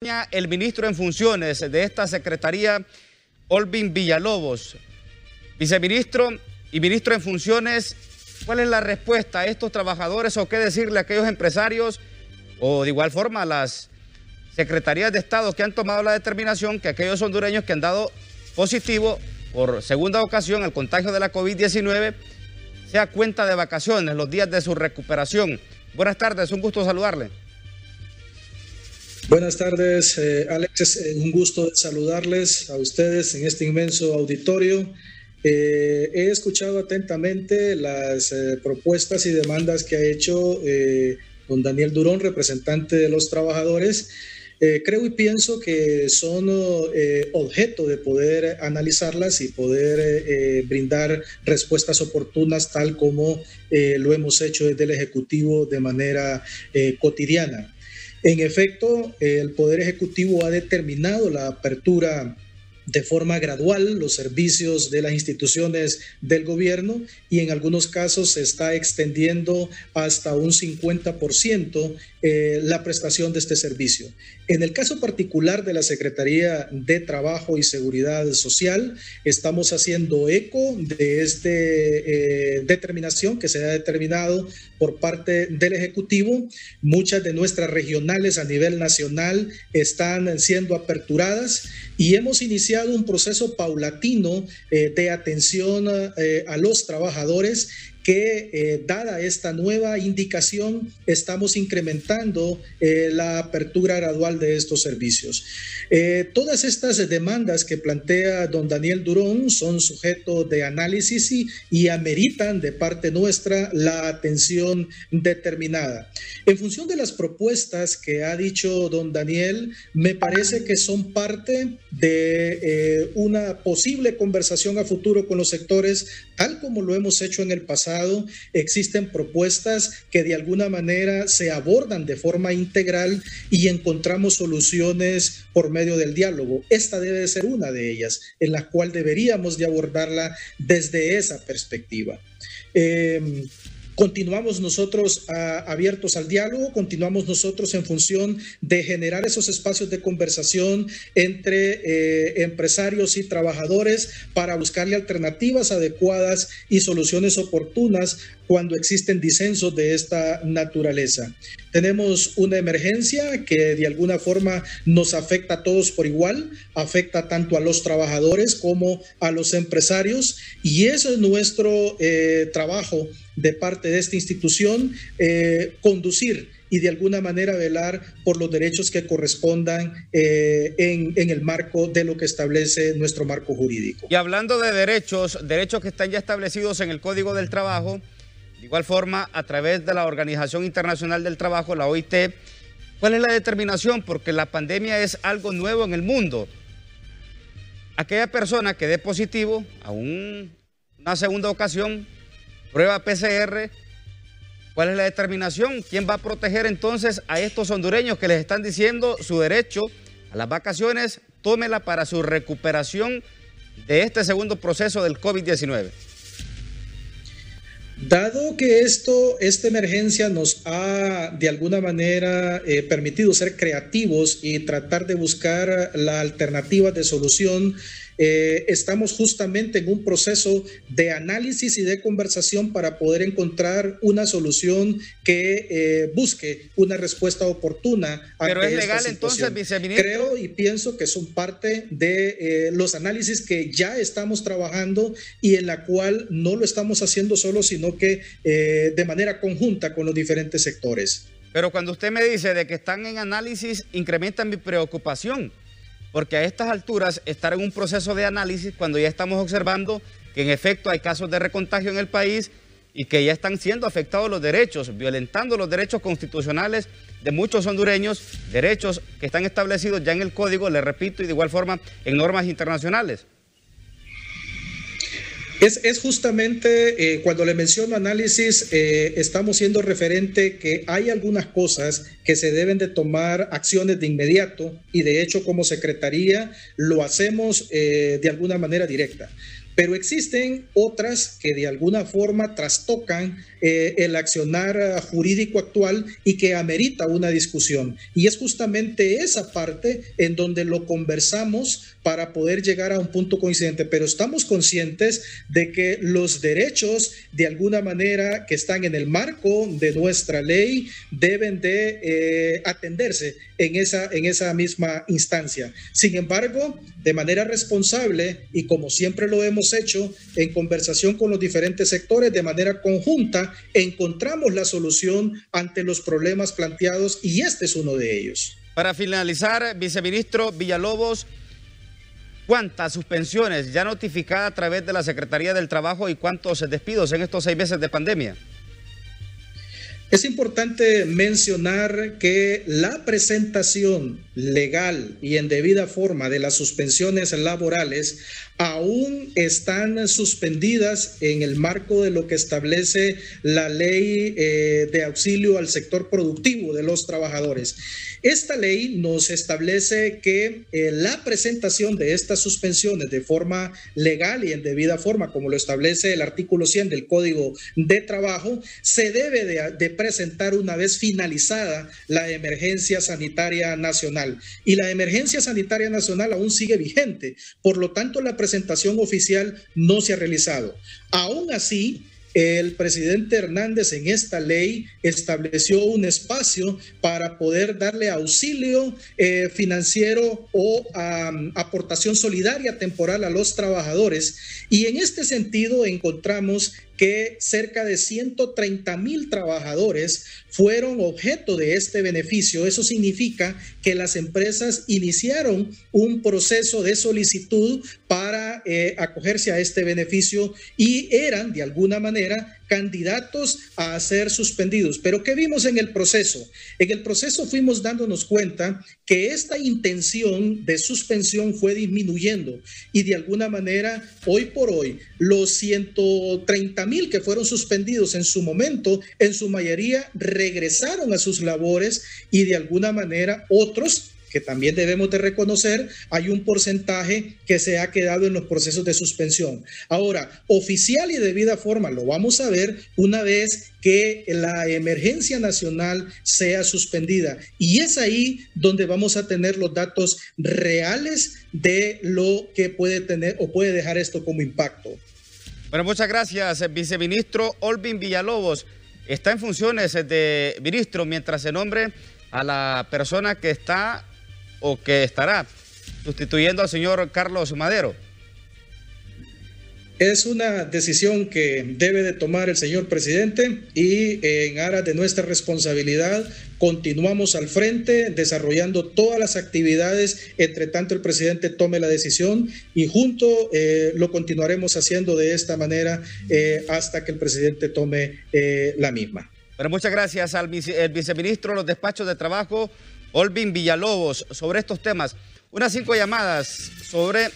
El ministro en funciones de esta secretaría, Olvin Villalobos. Viceministro y ministro en funciones, ¿cuál es la respuesta a estos trabajadores o qué decirle a aquellos empresarios o de igual forma a las secretarías de Estado que han tomado la determinación que aquellos hondureños que han dado positivo por segunda ocasión al contagio de la COVID-19 sea cuenta de vacaciones los días de su recuperación? Buenas tardes, un gusto saludarle. Buenas tardes, Alex, un gusto saludarles a ustedes en este inmenso auditorio. He escuchado atentamente las propuestas y demandas que ha hecho don Daniel Durón, representante de los trabajadores. Creo y pienso que son objeto de poder analizarlas y poder brindar respuestas oportunas tal como lo hemos hecho desde el Ejecutivo de manera cotidiana. En efecto, el Poder Ejecutivo ha determinado la apertura de forma gradual los servicios de las instituciones del gobierno y en algunos casos se está extendiendo hasta un 50% la prestación de este servicio. En el caso particular de la Secretaría de Trabajo y Seguridad Social, estamos haciendo eco de esta determinación que se ha determinado por parte del Ejecutivo. Muchas de nuestras regionales a nivel nacional están siendo aperturadas y hemos iniciado un proceso paulatino de atención a los trabajadores que, dada esta nueva indicación, estamos incrementando la apertura gradual de estos servicios. Todas estas demandas que plantea don Daniel Durón son sujeto de análisis y ameritan de parte nuestra la atención determinada. En función de las propuestas que ha dicho don Daniel, me parece que son parte de una posible conversación a futuro con los sectores, tal como lo hemos hecho en el pasado. Existen propuestas que de alguna manera se abordan de forma integral y encontramos soluciones por medio del diálogo. Esta debe ser una de ellas, en la cual deberíamos de abordarla desde esa perspectiva. Continuamos nosotros abiertos al diálogo, continuamos nosotros en función de generar esos espacios de conversación entre empresarios y trabajadores para buscarle alternativas adecuadas y soluciones oportunas cuando existen disensos de esta naturaleza. Tenemos una emergencia que de alguna forma nos afecta a todos por igual, afecta tanto a los trabajadores como a los empresarios y eso es nuestro trabajo de parte de esta institución, conducir y de alguna manera velar por los derechos que correspondan en el marco de lo que establece nuestro marco jurídico. Y hablando de derechos que están ya establecidos en el Código del Trabajo, de igual forma a través de la Organización Internacional del Trabajo, la OIT, ¿cuál es la determinación? Porque la pandemia es algo nuevo en el mundo. Aquella persona que dé positivo a una segunda ocasión, prueba PCR, ¿cuál es la determinación? ¿Quién va a proteger entonces a estos hondureños que les están diciendo su derecho a las vacaciones? Tómela para su recuperación de este segundo proceso del COVID-19. Dado que esta emergencia nos ha de alguna manera permitido ser creativos y tratar de buscar la alternativa de solución, estamos justamente en un proceso de análisis y de conversación para poder encontrar una solución que busque una respuesta oportuna. ¿Pero es legal entonces, viceministro? Creo y pienso que son parte de los análisis que ya estamos trabajando y en la cual no lo estamos haciendo solo, sino que de manera conjunta con los diferentes sectores. Pero cuando usted me dice de que están en análisis, incrementa mi preocupación. Porque a estas alturas estar en un proceso de análisis cuando ya estamos observando que en efecto hay casos de recontagio en el país y que ya están siendo afectados los derechos, violentando los derechos constitucionales de muchos hondureños, derechos que están establecidos ya en el Código, le repito, y de igual forma en normas internacionales. Es justamente cuando le menciono análisis, estamos siendo referente que hay algunas cosas que se deben de tomar acciones de inmediato y de hecho como Secretaría lo hacemos de alguna manera directa. pero existen otras que de alguna forma trastocan el accionar jurídico actual y que amerita una discusión. Y es justamente esa parte en donde lo conversamos para poder llegar a un punto coincidente, pero estamos conscientes de que los derechos de alguna manera que están en el marco de nuestra ley deben de atenderse en esa misma instancia. Sin embargo, de manera responsable y como siempre lo hemos hecho en conversación con los diferentes sectores, de manera conjunta, encontramos la solución ante los problemas planteados y este es uno de ellos. Para finalizar, viceministro Villalobos, ¿cuántas suspensiones ya notificadas a través de la Secretaría del Trabajo y cuántos despidos en estos 6 meses de pandemia? Es importante mencionar que la presentación legal y en debida forma de las suspensiones laborales aún están suspendidas en el marco de lo que establece la ley de auxilio al sector productivo de los trabajadores. Esta ley nos establece que la presentación de estas suspensiones de forma legal y en debida forma, como lo establece el artículo 100 del Código de Trabajo, se debe de presentar una vez finalizada la emergencia sanitaria nacional. Y la emergencia sanitaria nacional aún sigue vigente, por lo tanto la presentación oficial no se ha realizado. Aún así, el presidente Hernández en esta ley estableció un espacio para poder darle auxilio financiero o aportación solidaria temporal a los trabajadores y en este sentido encontramos que cerca de 130,000 trabajadores fueron objeto de este beneficio. Eso significa que las empresas iniciaron un proceso de solicitud para acogerse a este beneficio y eran de alguna manera candidatos a ser suspendidos. Pero ¿qué vimos en el proceso? En el proceso fuimos dándonos cuenta que esta intención de suspensión fue disminuyendo y de alguna manera, hoy por hoy, los 130,000 que fueron suspendidos en su momento, en su mayoría regresaron a sus labores y de alguna manera otros que también debemos de reconocer, hay un porcentaje que se ha quedado en los procesos de suspensión. Ahora, oficial y de debida forma, lo vamos a ver una vez que la emergencia nacional sea suspendida. Y es ahí donde vamos a tener los datos reales de lo que puede tener o puede dejar esto como impacto. Bueno, muchas gracias, viceministro Olvin Villalobos. Está en funciones de ministro mientras se nombre a la persona que está o que estará sustituyendo al señor Carlos Madero. Es una decisión que debe de tomar el señor presidente y en aras de nuestra responsabilidad continuamos al frente desarrollando todas las actividades, entre tanto el presidente tome la decisión y junto lo continuaremos haciendo de esta manera hasta que el presidente tome la misma. Bueno, muchas gracias al viceministro de los despachos de trabajo, Olvin Villalobos, sobre estos temas. Unas 5 llamadas sobre